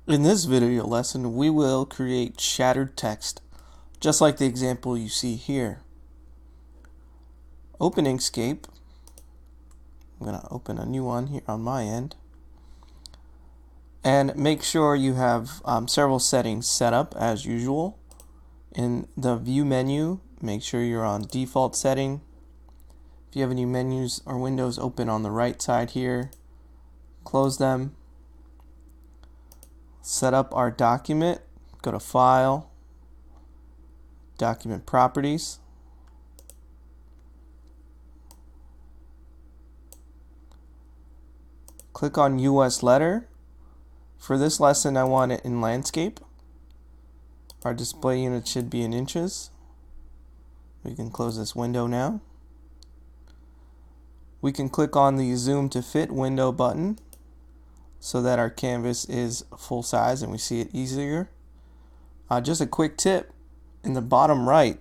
In this video lesson, we will create shattered text, just like the example you see here. Open Inkscape. I'm going to open a new one here on my end. And make sure you have several settings set up as usual. In the View menu, make sure you're on Default Setting. If you have any menus or windows open on the right side here, close them. Set up our document, go to File, Document Properties. Click on US Letter. For this lesson, I want it in landscape. Our display unit should be in inches. We can close this window now. We can click on the Zoom to Fit window button so that our canvas is full size and we see it easier. Just a quick tip, in the bottom right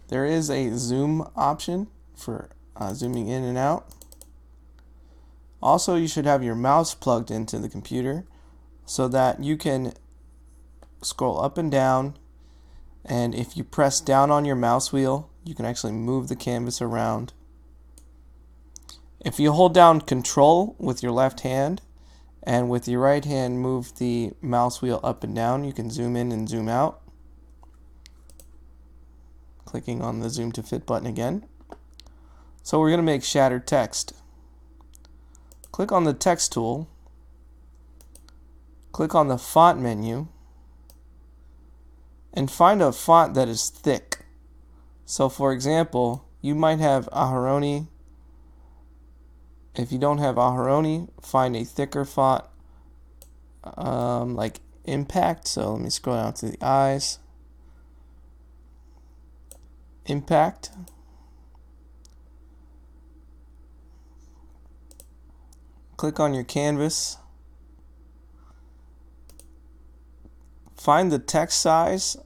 there is a zoom option for zooming in and out. Also, you should have your mouse plugged into the computer so that you can scroll up and down, and if you press down on your mouse wheel you can actually move the canvas around. If you hold down Control with your left hand and with your right hand move the mouse wheel up and down, you can zoom in and zoom out. Clicking on the Zoom to Fit button again. So we're going to make shattered text. Click on the Text tool. Click on the Font menu and find a font that is thick. So for example, you might have Aharoni. If you don't have Aharoni, find a thicker font like Impact. So let me scroll down to the eyes. Impact. Click on your canvas. Find the text size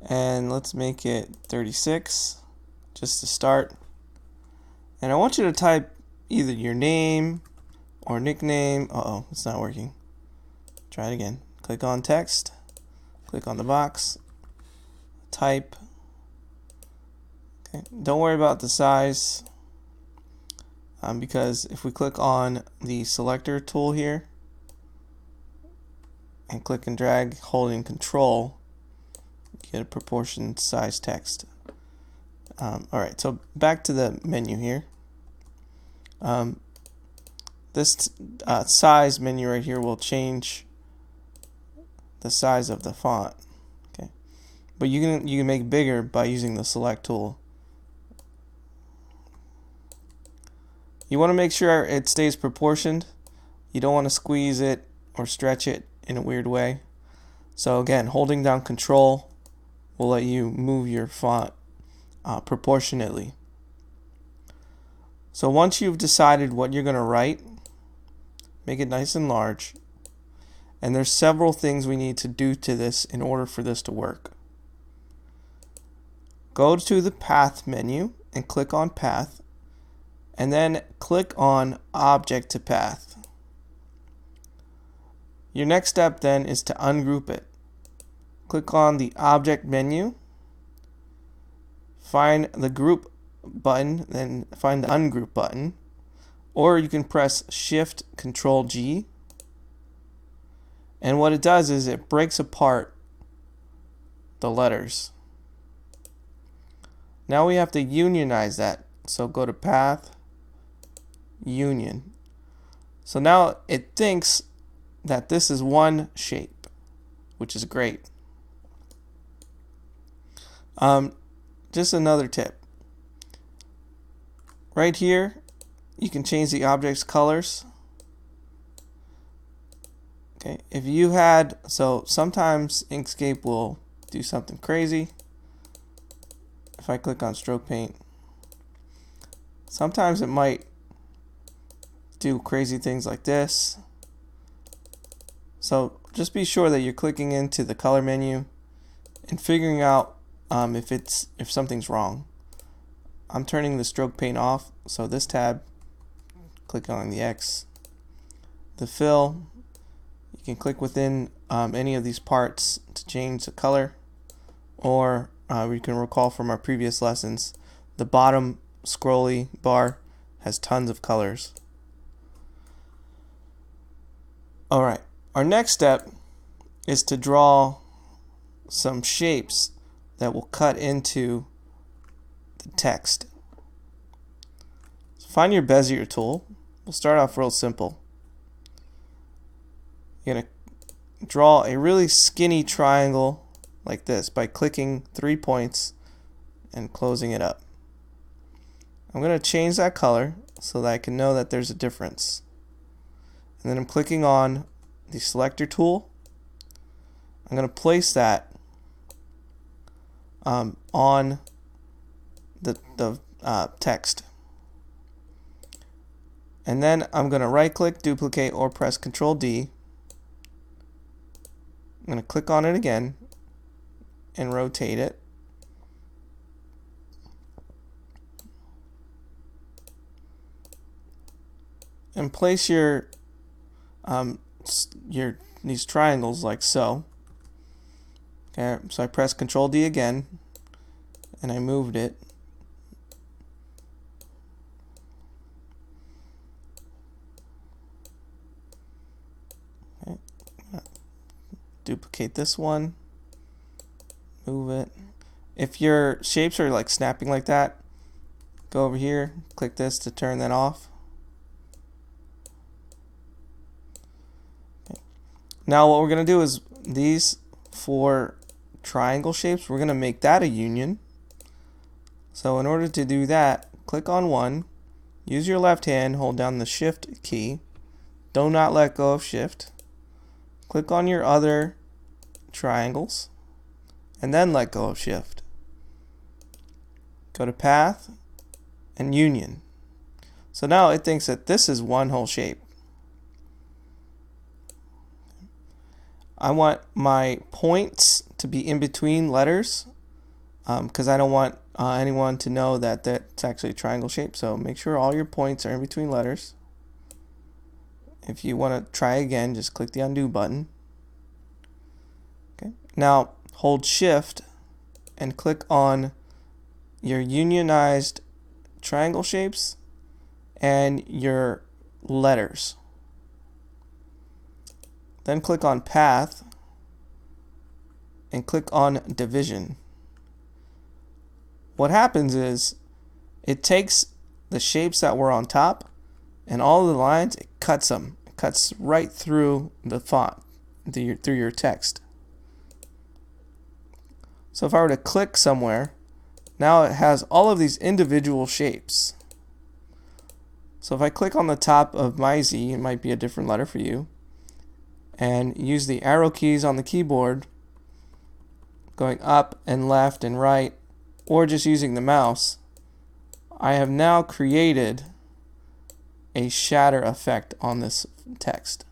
and let's make it 36 just to start. And I want you to type either your name or nickname. It's not working. Try it again. Click on text, click on the box, type. Okay. Don't worry about the size because if we click on the selector tool here and click and drag holding Control, you get a proportion size text. Alright, so back to the menu here. This size menu right here will change the size of the font. Okay, but you can make bigger by using the select tool. You want to make sure it stays proportioned. You don't want to squeeze it or stretch it in a weird way. So again, holding down Control will let you move your font proportionately. So once you've decided what you're going to write, make it nice and large. And there's several things we need to do to this in order for this to work. Go to the Path menu and click on Path, and then click on Object to Path. Your next step then is to ungroup it. Click on the Object menu, find the Group button, then find the Ungroup button, or you can press Shift Control G, and what it does is it breaks apart the letters. Now we have to unionize that, so go to Path, Union. So now it thinks that this is one shape, which is great. Just another tip. Right here, you can change the object's colors. Okay, if you had, so sometimes Inkscape will do something crazy. If I click on stroke paint, sometimes it might do crazy things like this. So just be sure that you're clicking into the color menu and figuring out if something's wrong. I'm turning the stroke paint off, so this tab, click on the X. The fill, you can click within any of these parts to change the color, or we can recall from our previous lessons, the bottom scrolly bar has tons of colors. Alright, our next step is to draw some shapes that will cut into the text. So find your Bezier tool. We'll start off real simple. You're going to draw a really skinny triangle like this by clicking 3 points and closing it up. I'm going to change that color so that I can know that there's a difference. And then I'm clicking on the selector tool. I'm going to place that on the text. And then I'm going to right click, duplicate, or press Ctrl D. I'm going to click on it again and rotate it. And place your these triangles like so. Okay, so I press Ctrl D again and I moved it. Okay. Duplicate this one, move it. If your shapes are like snapping like that, go over here, click this to turn that off. Okay. Now what we're going to do is these 4 triangle shapes, we're going to make that a union. So in order to do that, click on one, use your left hand, hold down the Shift key, do not let go of Shift, click on your other triangles, and then let go of Shift. Go to Path and Union. So now it thinks that this is one whole shape. I want my points to be in between letters because I don't want anyone to know that that's actually a triangle shape. So make sure all your points are in between letters. If you want to try again, just click the undo button. Okay. Now hold Shift and click on your unionized triangle shapes and your letters. Then click on Path and click on Division. What happens is it takes the shapes that were on top and all of the lines, it cuts them. It cuts right through the font, through your text. So if I were to click somewhere, now it has all of these individual shapes. So if I click on the top of my Z, it might be a different letter for you, and use the arrow keys on the keyboard going up and left and right, or just using the mouse, I have now created a shatter effect on this text.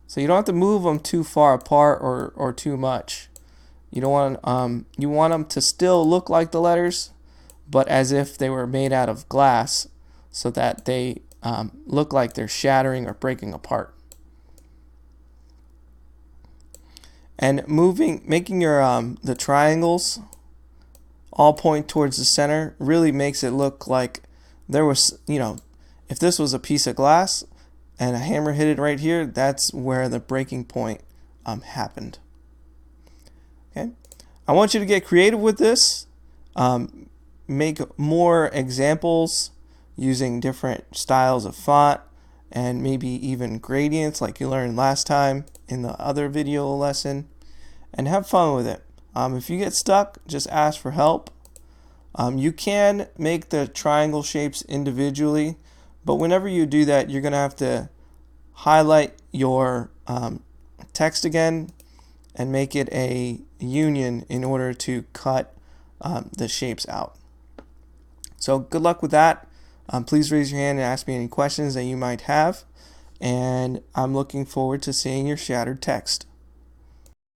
So you don't have to move them too far apart or too much. You don't want you want them to still look like the letters, but as if they were made out of glass, so that they look like they're shattering or breaking apart. And making your the triangles all point towards the center really makes it look like there was, if this was a piece of glass and a hammer hit it right here, that's where the breaking point happened. Okay, I want you to get creative with this. Make more examples using different styles of font and maybe even gradients like you learned last time in the other video lesson, and have fun with it. If you get stuck, just ask for help. You can make the triangle shapes individually, but whenever you do that, you're going to have to highlight your text again and make it a union in order to cut the shapes out. So good luck with that. Please raise your hand and ask me any questions that you might have, and I'm looking forward to seeing your shattered text.